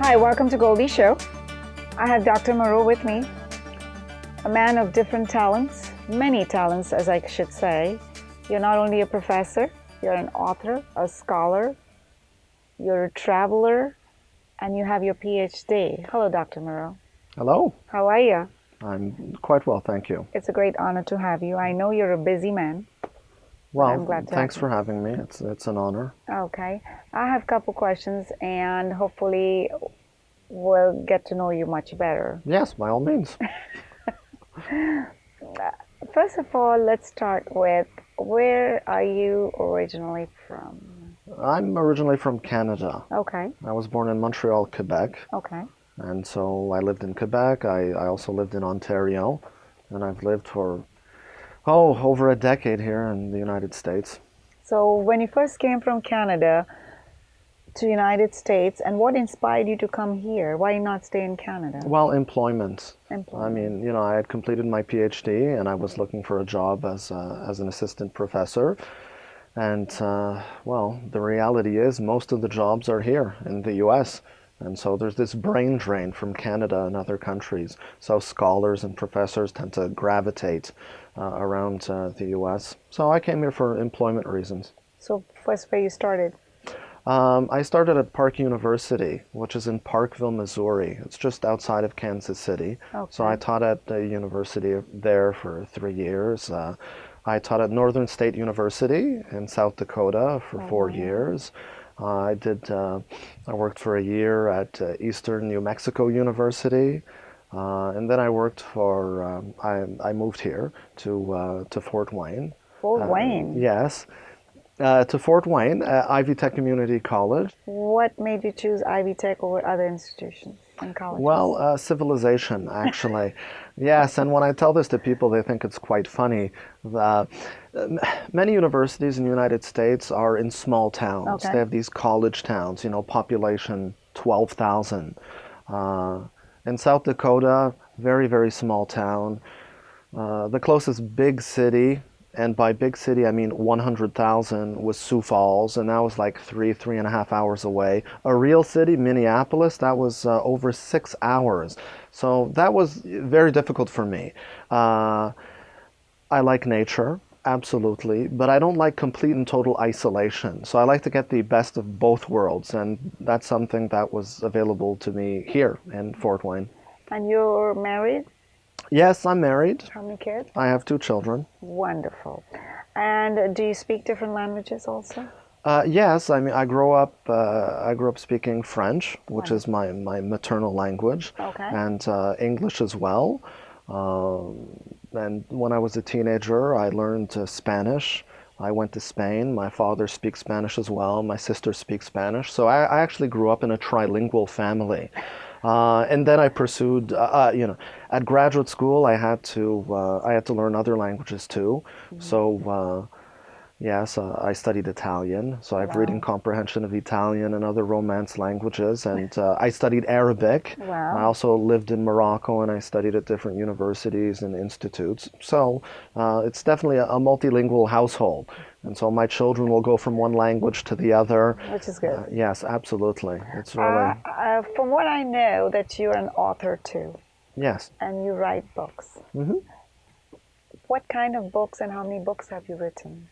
Hi, welcome to Goldie Show. I have Dr. Morrow with me, a man of different talents, many talents, as I should say. You're not only a professor, you're an author, a scholar, you're a traveler, and you have your PhD. Hello, Dr. Morrow. Hello. How are you? I'm quite well, thank you. It's a great honor to have you. I know you're a busy man. Well, I'm glad to thanks have for having me. It's an honor. Okay. I have a couple questions, and hopefully we'll get to know you much better. Yes, by all means. First of all, let's start with, where are you originally from? I'm originally from Canada. Okay. I was born in Montreal, Quebec, Okay. and so I lived in Quebec. I also lived in Ontario, and I've lived for, over a decade here in the United States. So when you first came from Canada to United States, and what inspired you to come here? Why not stay in Canada? Well, employment. Employment. I mean, I had completed my PhD, and I was looking for a job as an assistant professor. And, the reality is most of the jobs are here in the U.S., and so there's this brain drain from Canada and other countries. So scholars and professors tend to gravitate around the U.S. So I came here for employment reasons. So first, where you started? I started at Park University, which is in Parkville, Missouri. It's just outside of Kansas City. Okay. So I taught at the university there for 3 years. I taught at Northern State University in South Dakota for 4 years. I worked for a year at Eastern New Mexico University. And then I worked for, I moved here to Fort Wayne. Fort Wayne? Yes. To Fort Wayne, Ivy Tech Community College. What made you choose Ivy Tech over other institutions and colleges? Well, civilization, actually. Yes, and when I tell this to people, they think it's quite funny. Many universities in the United States are in small towns. Okay. They have these college towns, population 12,000. In South Dakota, very, very small town. The closest big city, and by big city, I mean 100,000, was Sioux Falls, and that was like 3.5 hours away. A real city, Minneapolis, that was over 6 hours. So that was very difficult for me. I like nature, absolutely, but I don't like complete and total isolation. So I like to get the best of both worlds, and that's something that was available to me here in Fort Wayne. And you're married? Yes, I'm married. How many kids? I have 2 children. Wonderful. And do you speak different languages also? Yes, I mean I grew up speaking French, which is my maternal language, Okay. and English as well. And when I was a teenager, I learned Spanish. I went to Spain. My father speaks Spanish as well. My sister speaks Spanish. So I actually grew up in a trilingual family. And then I pursued, at graduate school, I had to learn other languages too. Mm-hmm. So, yes, I studied Italian. So I have reading comprehension of Italian and other Romance languages. And I studied Arabic. Wow. I also lived in Morocco, and I studied at different universities and institutes. So it's definitely a multilingual household. And so my children will go from one language to the other. Which is good. Yes, absolutely. It's really... from what I know, that you're an author too. Yes. And you write books. Mm-hmm. What kind of books and how many books have you written?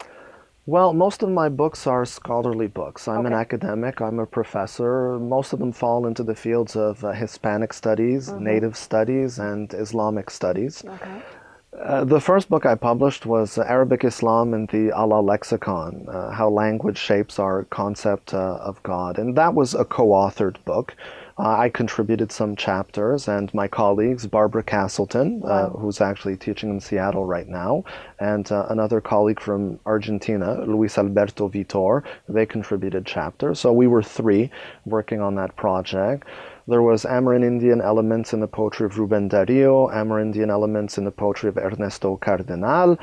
Well, most of my books are scholarly books. I'm an Okay. academic, I'm a professor. Most of them fall into the fields of Hispanic studies, Native studies, and Islamic studies. Okay. The first book I published was Arabic Islam in the Allah Lexicon, How Language Shapes Our Concept of God. And that was a co-authored book. I contributed some chapters, and my colleagues, Barbara Castleton, who's actually teaching in Seattle right now, and another colleague from Argentina, Luis Alberto Vitor, they contributed chapters. So we were 3 working on that project. There was Amerindian elements in the poetry of Rubén Darío, Amerindian elements in the poetry of Ernesto Cardenal.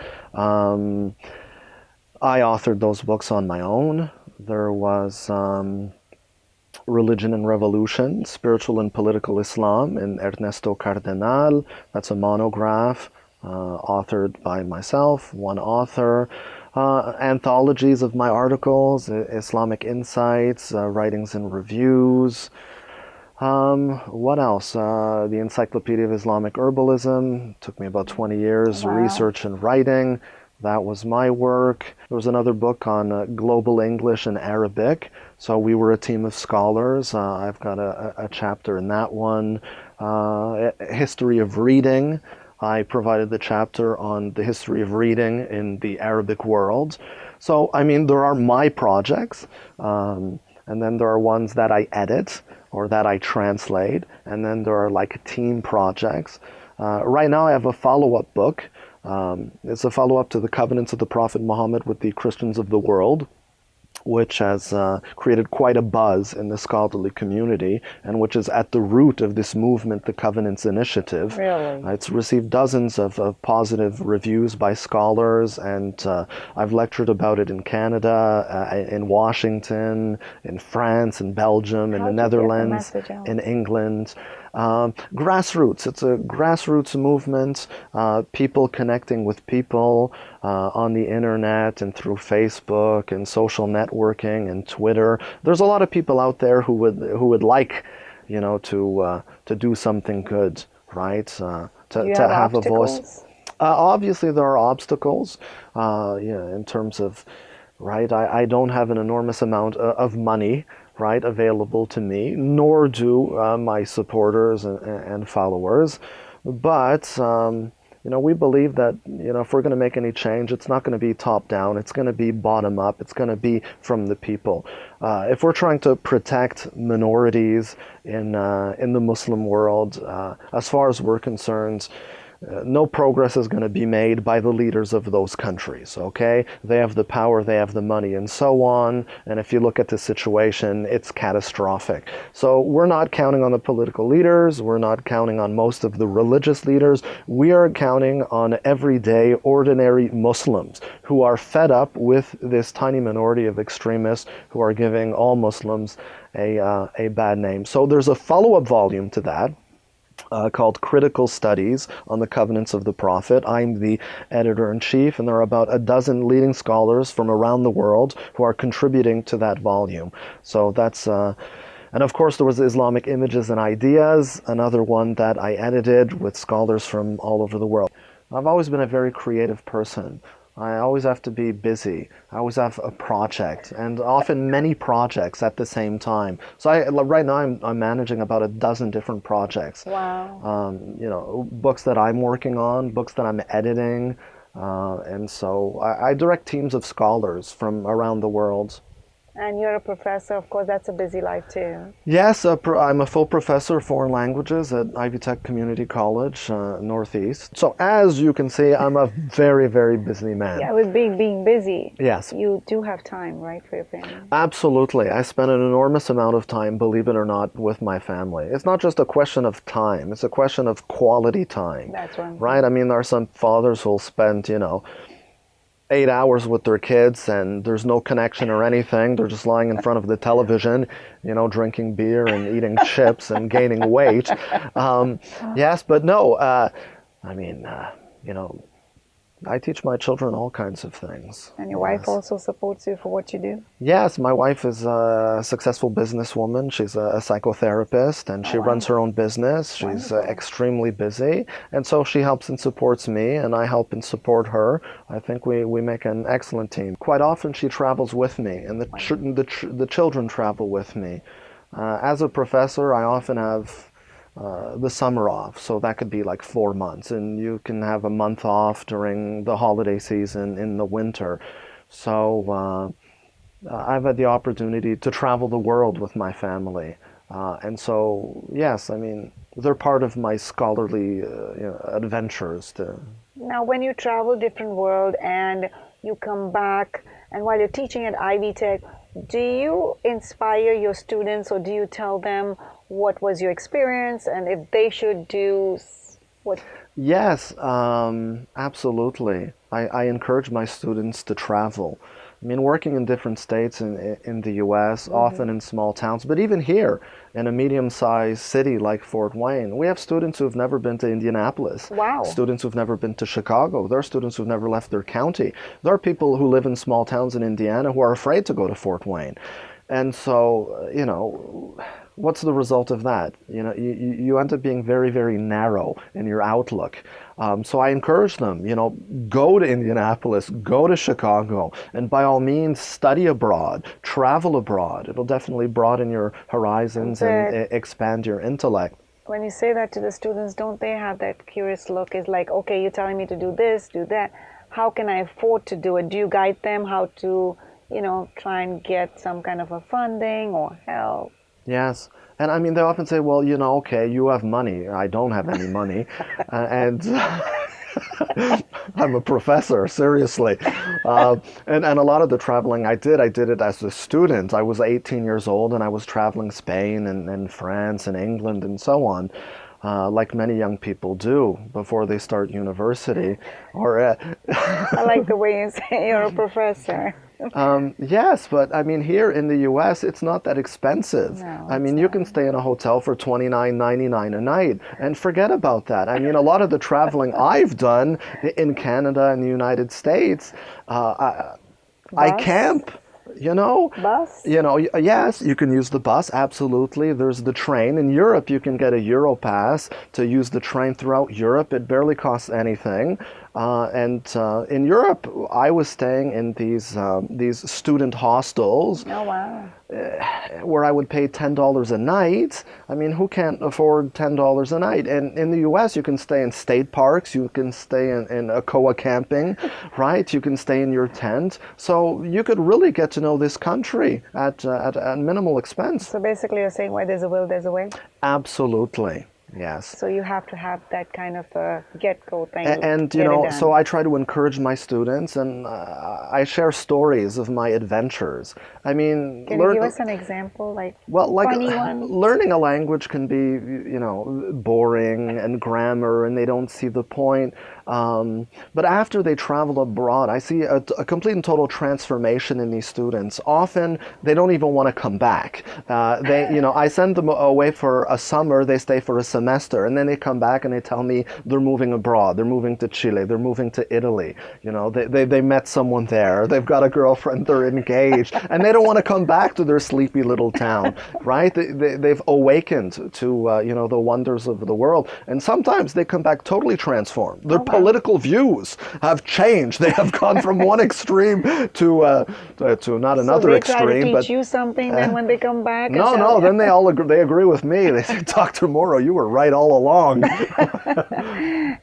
I authored those books on my own. There was Religion and Revolution, Spiritual and Political Islam in Ernesto Cardenal. That's a monograph authored by myself, one author. Anthologies of my articles, Islamic Insights, Writings and Reviews. What else? The Encyclopedia of Islamic Herbalism took me about 20 years. Wow. Research and writing, that was my work. There was another book on global English and Arabic. So we were a team of scholars. I've got a chapter in that one. History of reading. I provided the chapter on the history of reading in the Arabic world. So, I mean, there are my projects, and then there are ones that I edit or that I translate, and then there are like team projects. Right now, I have a follow-up book. It's a follow-up to the Covenants of the Prophet Muhammad with the Christians of the World, which has created quite a buzz in the scholarly community, and which is at the root of this movement, the Covenants Initiative. Really? It's received dozens of positive reviews by scholars, and I've lectured about it in Canada, in Washington, in France, in Belgium, in How the did you get the Netherlands, message out? in England. Grassroots. It's a grassroots movement, people connecting with people on the internet and through Facebook and social networking and Twitter. There's a lot of people out there who would like, to do something good, right? Do you To have have a voice. obstacles? Obviously, there are obstacles, in terms of, right? I don't have an enormous amount of money, right, available to me, nor do my supporters and followers. But we believe that if we're going to make any change, it's not going to be top down. It's going to be bottom up. It's going to be from the people. If we're trying to protect minorities in the Muslim world, as far as we're concerned, no progress is going to be made by the leaders of those countries, okay? They have the power, they have the money, and so on. And if you look at the situation, it's catastrophic. So we're not counting on the political leaders. We're not counting on most of the religious leaders. We are counting on everyday, ordinary Muslims who are fed up with this tiny minority of extremists who are giving all Muslims a bad name. So there's a follow-up volume to that, called Critical Studies on the Covenants of the Prophet. I'm the editor-in-chief, and there are about a dozen leading scholars from around the world who are contributing to that volume. So that's, and of course there was Islamic Images and Ideas, another one that I edited with scholars from all over the world. I've always been a very creative person. I always have to be busy. I always have a project, and often many projects at the same time. So right now I'm managing about a dozen different projects. Wow. Books that I'm working on, books that I'm editing, and so I direct teams of scholars from around the world. And you're a professor, of course, that's a busy life too. Yes, I'm a full professor of foreign languages at Ivy Tech Community College, Northeast. So as you can see, I'm a very, very busy man. Yeah, with being busy, Yes. you do have time, right, for your family? Absolutely. I spend an enormous amount of time, believe it or not, with my family. It's not just a question of time, it's a question of quality time. That's what I'm saying. Right? I mean, there are some fathers who'll spend, 8 hours with their kids and there's no connection or anything. They're just lying in front of the television, drinking beer and eating chips and gaining weight. Yes, but no, I teach my children all kinds of things. And your wife Yes. also supports you for what you do? Yes, my wife is a successful businesswoman. She's a psychotherapist, and she wow. runs her own business. She's Wonderful. extremely busy, and so she helps and supports me, and I help and support her. I think we make an excellent team. Quite often she travels with me, and the children travel with me. As a professor, I often have the summer off, so that could be like 4 months, and you can have a month off during the holiday season in the winter. So I've had the opportunity to travel the world with my family, and so yes, I mean they're part of my scholarly adventures. Now, when you travel different world and you come back, and while you're teaching at Ivy Tech, do you inspire your students, or do you tell them what was your experience and if they should do what? Yes, absolutely. I encourage my students to travel. I mean, working in different states in the U.S., often in small towns, but even here in a medium-sized city like Fort Wayne, we have students who've never been to Indianapolis. Wow. Students who've never been to Chicago. There are students who've never left their county. There are people who live in small towns in Indiana who are afraid to go to Fort Wayne. And so, what's the result of that? You end up being very, very narrow in your outlook. So I encourage them, go to Indianapolis, go to Chicago, and by all means, study abroad, travel abroad. It'll definitely broaden your horizons and expand your intellect. When you say that to the students, don't they have that curious look? It's like, okay, you're telling me to do this, do that. How can I afford to do it? Do you guide them how to, try and get some kind of a funding or help? Yes. And I mean, they often say, well, okay, you have money. I don't have any money. And I'm a professor, seriously. And a lot of the traveling I did it as a student. I was 18 years old and I was traveling Spain and France and England and so on. Like many young people do before they start university. I like the way you say you're a professor. Yes, but I mean, here in the U.S., it's not that expensive. No, I mean, you can stay in a hotel for $29.99 a night, and forget about that. I mean, a lot of the traveling I've done in Canada and the United States, I camp. Bus? Yes, you can use the bus, absolutely. There's the train. In Europe, you can get a Euro pass to use the train throughout Europe. It barely costs anything. And in Europe, I was staying in these student hostels. Oh, wow. Where I would pay $10 a night. I mean, who can't afford $10 a night? And in the U.S., you can stay in state parks, you can stay in ACOA camping, right? You can stay in your tent. So you could really get to know this country at minimal expense. So basically you're saying where there's a will, there's a way? Absolutely. Yes. So you have to have that kind of a get-go thing. And so I try to encourage my students, and I share stories of my adventures. I mean, can you give us an example, funny one? Learning a language can be, boring and grammar, and they don't see the point. But after they travel abroad, I see a complete and total transformation in these students. Often they don't even want to come back. I send them away for a summer, they stay for a semester, and then they come back and they tell me they're moving abroad, they're moving to Chile, they're moving to Italy. They met someone there, they've got a girlfriend, they're engaged, and they don't want to come back to their sleepy little town, right? They've awakened to the wonders of the world, and sometimes they come back totally transformed. Their political views have changed. They have gone from one extreme to not another extreme. So they try to teach you something, then when they come back? No, then they agree with me. They say, Dr. Morrow, you were right all along.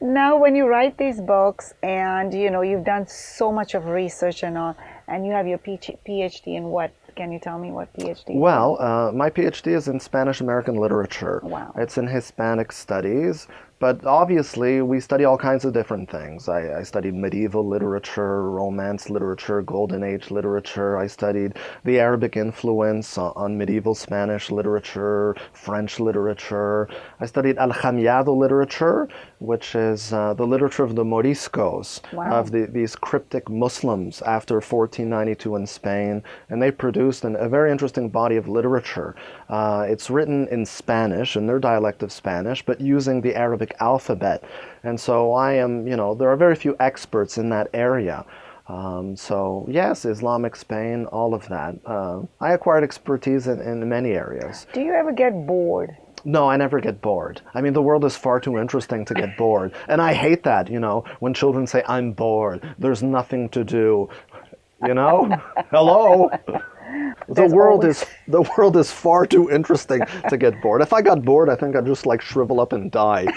Now, when you write these books and, you've done so much of research and all, and you have your PhD in what? Can you tell me what PhD? Well, my PhD is in Spanish American literature. Wow. It's in Hispanic studies. But obviously, we study all kinds of different things. I studied medieval literature, Romance literature, Golden Age literature. I studied the Arabic influence on medieval Spanish literature, French literature. I studied Alhamiado literature, which is the literature of the Moriscos, of these cryptic Muslims after 1492 in Spain. And they produced a very interesting body of literature. It's written in Spanish, in their dialect of Spanish, but using the Arabic alphabet. And so I am, there are very few experts in that area. So yes, Islamic Spain, all of that. I acquired expertise in many areas. Do you ever get bored? No, I never get bored. I mean, the world is far too interesting to get bored. And I hate that, when children say, I'm bored, there's nothing to do. Hello? The world is far too interesting to get bored. If I got bored, I think I'd just shrivel up and die.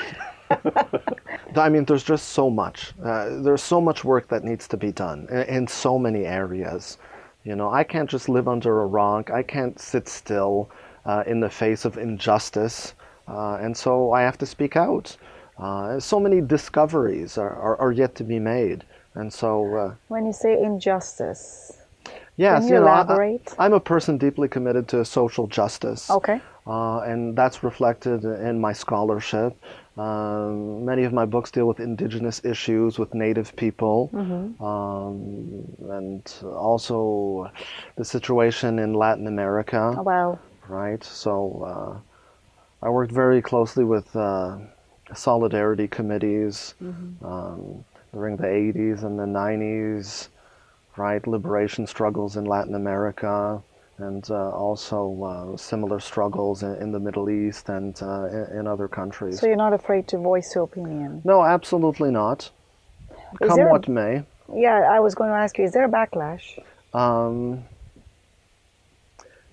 I mean, there's just so much. There's so much work that needs to be done in so many areas. I can't just live under a rock. I can't sit still in the face of injustice. And so I have to speak out. So many discoveries are yet to be made. And so... when you say injustice... Yes, can you elaborate? I'm a person deeply committed to social justice. Okay. And that's reflected in my scholarship. Many of my books deal with indigenous issues, with Native people, and also the situation in Latin America. Oh, wow. Right? So I worked very closely with solidarity committees during the 80s and the 90s. Right, liberation struggles in Latin America, and also similar struggles in the Middle East and in other countries. So you're not afraid to voice your opinion? No, absolutely not. Is Come there what may. Yeah, I was going to ask you, is there a backlash? Um,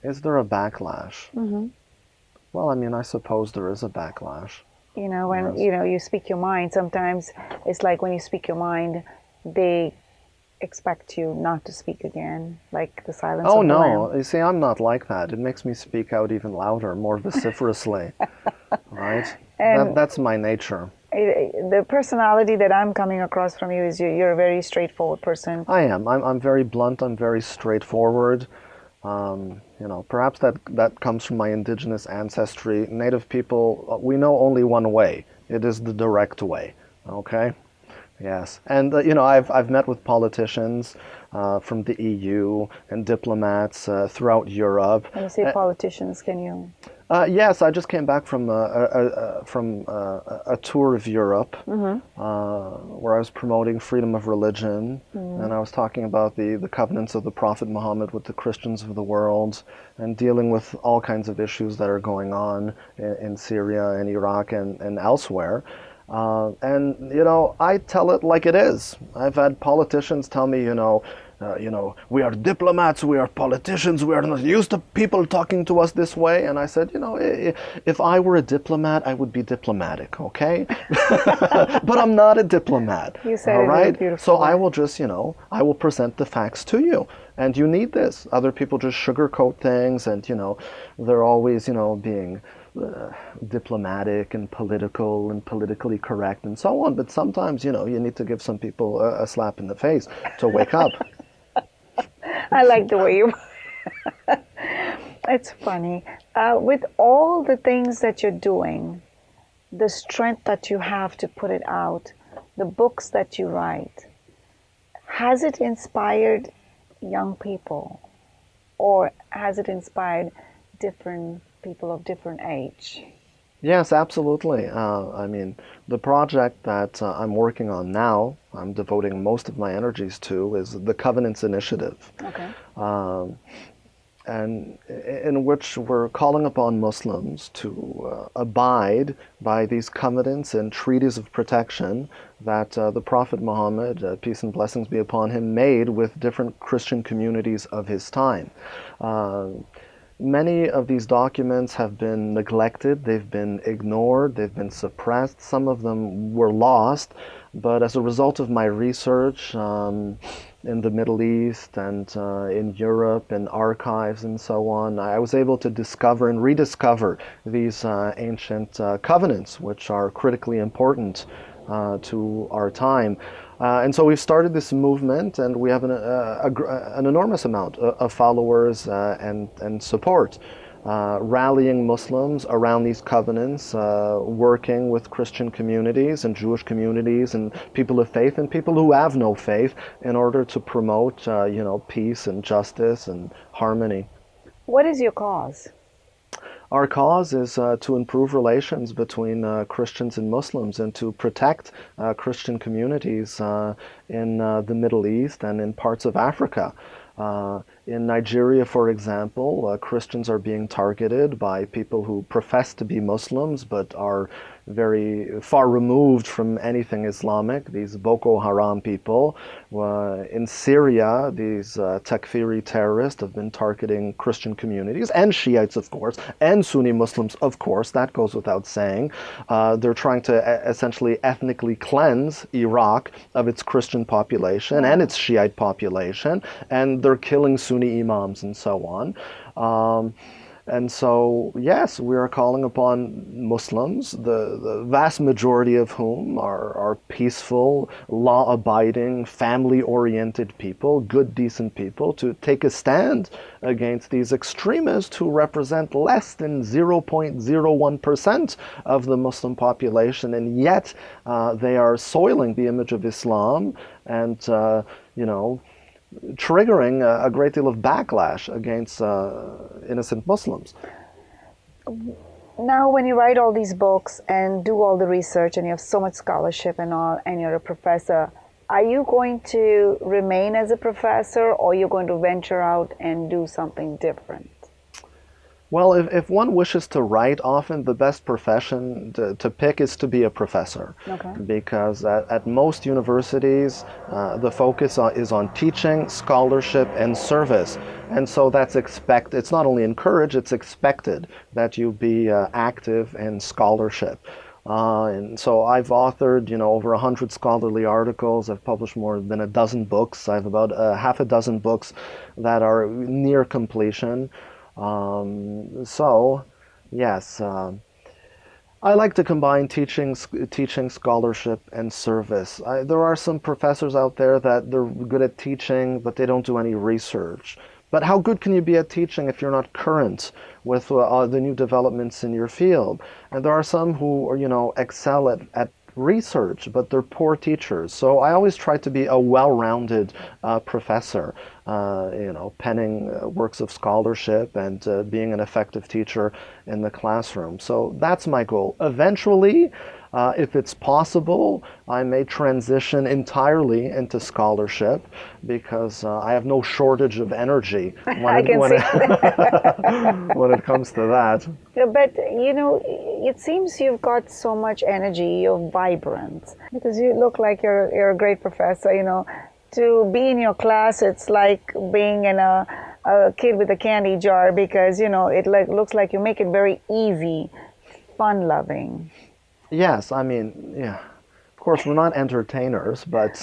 is there a backlash? Well, I mean, I suppose there is a backlash. You know, when Yes. you speak your mind, sometimes it's like when you speak your mind, they expect you not to speak again, like the silence Oh of the no, lamb. you see, I'm not like that. It makes me speak out even louder, more vociferously, right? And That's my nature. the personality that I'm coming across from you is you're a very straightforward person. I am. I'm very blunt. I'm very straightforward. Perhaps that comes from my indigenous ancestry. Native people, we know only one way. It is the direct way. Okay? Yes. And, I've met with politicians from the EU and diplomats throughout Europe. When you say politicians, can you? Yes, I just came back from a tour of Europe where I was promoting freedom of religion, and I was talking about the covenants of the Prophet Muhammad with the Christians of the world, and dealing with all kinds of issues that are going on in Syria and Iraq and elsewhere. I tell it like it is. I've had politicians tell me, we are diplomats, we are politicians, we are not used to people talking to us this way. And I said, if I were a diplomat, I would be diplomatic, okay? But I'm not a diplomat. You said all it in a right? beautiful So way. I will just, I will present the facts to you. And you need this. Other people just sugarcoat things, and, they're always, being diplomatic and political and politically correct and so on. But sometimes, you need to give some people a slap in the face to wake up. I like the way you. It's funny. With all the things that you're doing, the strength that you have to put it out, the books that you write, has it inspired young people, or has it inspired different people of different age? Yes, absolutely. I mean, the project that I'm working on now, I'm devoting most of my energies to, is the Covenants Initiative. Okay. And in which we're calling upon Muslims to abide by these covenants and treaties of protection that the Prophet Muhammad, peace and blessings be upon him, made with different Christian communities of his time. Many of these documents have been neglected, they've been ignored, they've been suppressed, some of them were lost, but as a result of my research in the Middle East and in Europe and archives and so on, I was able to discover and rediscover these ancient covenants, which are critically important to our time. And so we've started this movement, and we have an enormous amount of followers and support, rallying Muslims around these covenants, working with Christian communities and Jewish communities and people of faith and people who have no faith in order to promote, peace and justice and harmony. What is your cause? Our cause is to improve relations between Christians and Muslims and to protect Christian communities in the Middle East and in parts of Africa. In Nigeria, for example, Christians are being targeted by people who profess to be Muslims but are very far removed from anything Islamic, these Boko Haram people. In Syria, these Takfiri terrorists have been targeting Christian communities and Shiites, of course, and Sunni Muslims, of course, that goes without saying. They're trying to essentially ethnically cleanse Iraq of its Christian population and its Shiite population, and they're killing Sunni imams and so on. And so, yes, we are calling upon Muslims, the vast majority of whom are peaceful, law-abiding, family-oriented people, good, decent people, to take a stand against these extremists who represent less than 0.01% of the Muslim population, and yet they are soiling the image of Islam and, triggering a great deal of backlash against innocent Muslims. Now, when you write all these books and do all the research and you have so much scholarship and all, and you're a professor, are you going to remain as a professor, or you're going to venture out and do something different? Well, if one wishes to write, often the best profession to pick is to be a professor. Okay. Because at most universities, the focus is on teaching, scholarship, and service. And so that's expected. It's not only encouraged, it's expected that you be active in scholarship. And so I've authored, over 100 scholarly articles. I've published more than a dozen books. I have about half a dozen books that are near completion. So, yes, I like to combine teaching, scholarship, and service. There are some professors out there that they're good at teaching, but they don't do any research. But how good can you be at teaching if you're not current with the new developments in your field? And there are some who, excel at research, but they're poor teachers. So I always try to be a well-rounded professor, penning works of scholarship and being an effective teacher in the classroom. So that's my goal. Eventually, if it's possible, I may transition entirely into scholarship because I have no shortage of energy I can see that. when it comes to that. Yeah, but it seems you've got so much energy. You're vibrant because you look like you're a great professor. To be in your class, it's like being in a kid with a candy jar because it looks like you make it very easy, fun-loving. Yes, I mean, yeah. Of course, we're not entertainers, but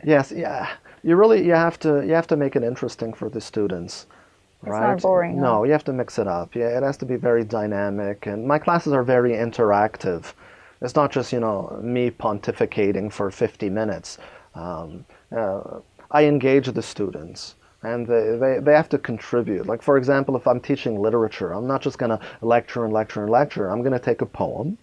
yes, yeah. You have to make it interesting for the students, right? It's not boring. No, Huh? you have to mix it up. Yeah, it has to be very dynamic, and my classes are very interactive. It's not just me pontificating for 50 minutes. I engage the students. And they have to contribute. Like, for example, if I'm teaching literature, I'm not just going to lecture and lecture and lecture. I'm going to take a poem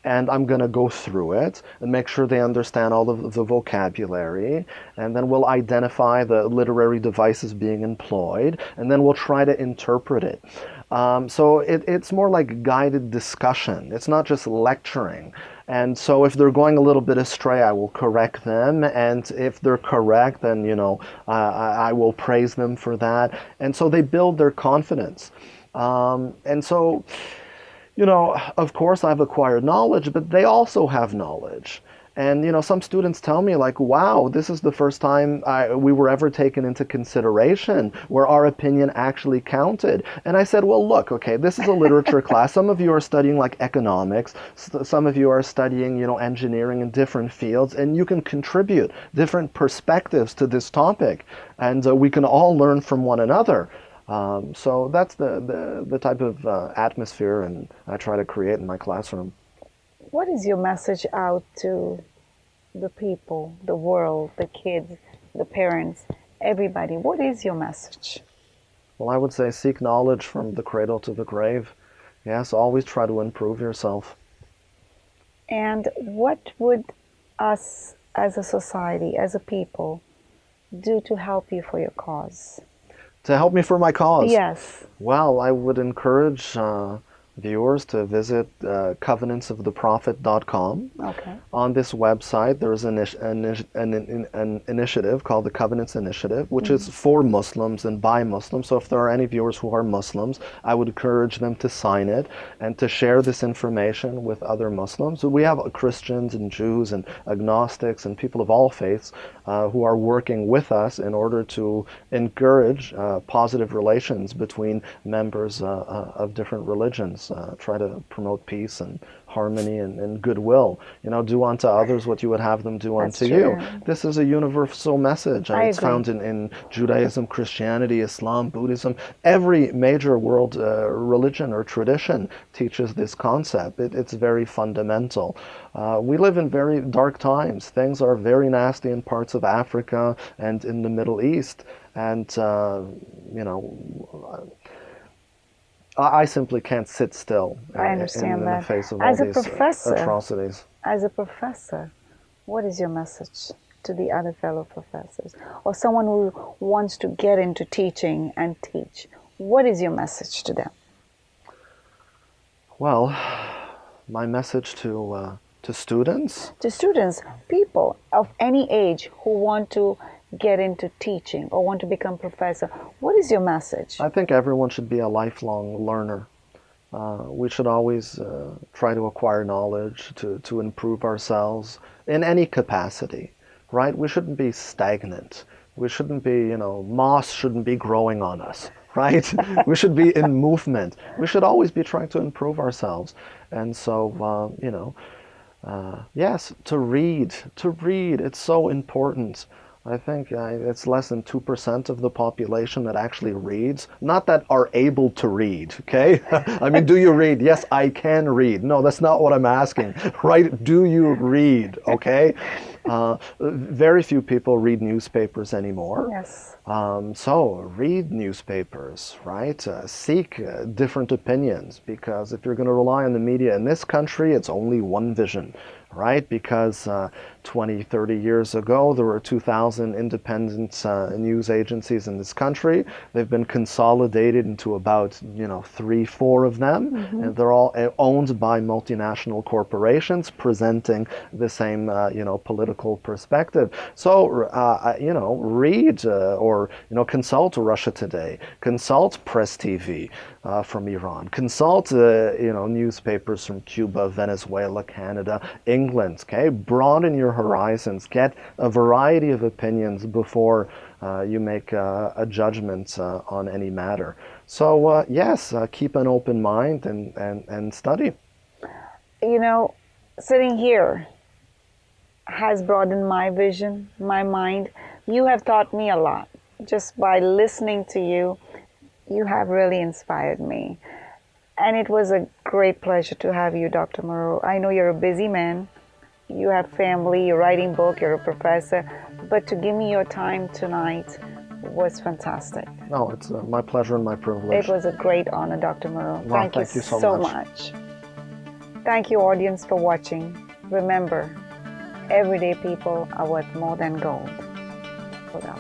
and I'm going to go through it and make sure they understand all of the vocabulary. And then we'll identify the literary devices being employed. And then we'll try to interpret it. So it's more like guided discussion. It's not just lecturing. And so if they're going a little bit astray, I will correct them. And if they're correct, then, I will praise them for that. And so they build their confidence. And so, of course I've acquired knowledge, but they also have knowledge. And, some students tell me like, wow, this is the first time we were ever taken into consideration where our opinion actually counted. And I said, well, look, okay, this is a literature class. Some of you are studying like economics. Some of you are studying, engineering in different fields, and you can contribute different perspectives to this topic. And we can all learn from one another. So that's the type of atmosphere and I try to create in my classroom. What is your message out to the people, the world, the kids, the parents, everybody? What is your message? Well, I would say seek knowledge from the cradle to the grave. Yes, always try to improve yourself. And what would us as a society, as a people, do to help you for your cause? To help me for my cause? Yes. Well, I would encourage viewers to visit covenantsoftheprophet.com. Okay. On this website, there's an initiative called the Covenants Initiative, which is for Muslims and by Muslims. So if there are any viewers who are Muslims, I would encourage them to sign it and to share this information with other Muslims. So we have Christians and Jews and agnostics and people of all faiths who are working with us in order to encourage positive relations between members of different religions. Try to promote peace and harmony and goodwill. Do unto others what you would have them do unto you. This is a universal message. It's found in Judaism, Christianity, Islam, Buddhism. Every major world religion or tradition teaches this concept. It's very fundamental. We live in very dark times. Things are very nasty in parts of Africa and in the Middle East. And, I simply can't sit still in the face of all these atrocities. As a professor, what is your message to the other fellow professors? Or someone who wants to get into teaching and teach? What is your message to them? Well, my message to To students? To students, people of any age who want to get into teaching or want to become professor. What is your message? I think everyone should be a lifelong learner. We should always try to acquire knowledge to improve ourselves in any capacity, right? We shouldn't be stagnant. We shouldn't be, moss shouldn't be growing on us, right? We should be in movement. We should always be trying to improve ourselves. And so, yes, to read, it's so important. I think it's less than 2% of the population that actually reads. Not that are able to read, okay? I mean, do you read? Yes, I can read. No, that's not what I'm asking, right? Do you read, okay? Very few people read newspapers anymore. Yes. So read newspapers, right? Seek different opinions, because if you're going to rely on the media in this country, it's only one vision, right? Because 20, 30 years ago, there were 2,000 independent news agencies in this country. They've been consolidated into about, 3, 4 of them. Mm-hmm. And they're all owned by multinational corporations presenting the same, political perspective. So, read or, consult Russia Today, consult Press TV from Iran, consult, newspapers from Cuba, Venezuela, Canada, England, okay? Broaden your horizons, get a variety of opinions before you make a judgment on any matter. So yes, keep an open mind and study. Sitting here has broadened my vision, my mind. You have taught me a lot. Just by listening to you, you have really inspired me. And it was a great pleasure to have you, Dr. Morrow. I know you're a busy man. You have family, you're writing book, you're a professor. But to give me your time tonight was fantastic. No, it's my pleasure and my privilege. It was a great honor, Dr. Morrow. Well, thank you so much. Thank you, audience, for watching. Remember, everyday people are worth more than gold. Hold up.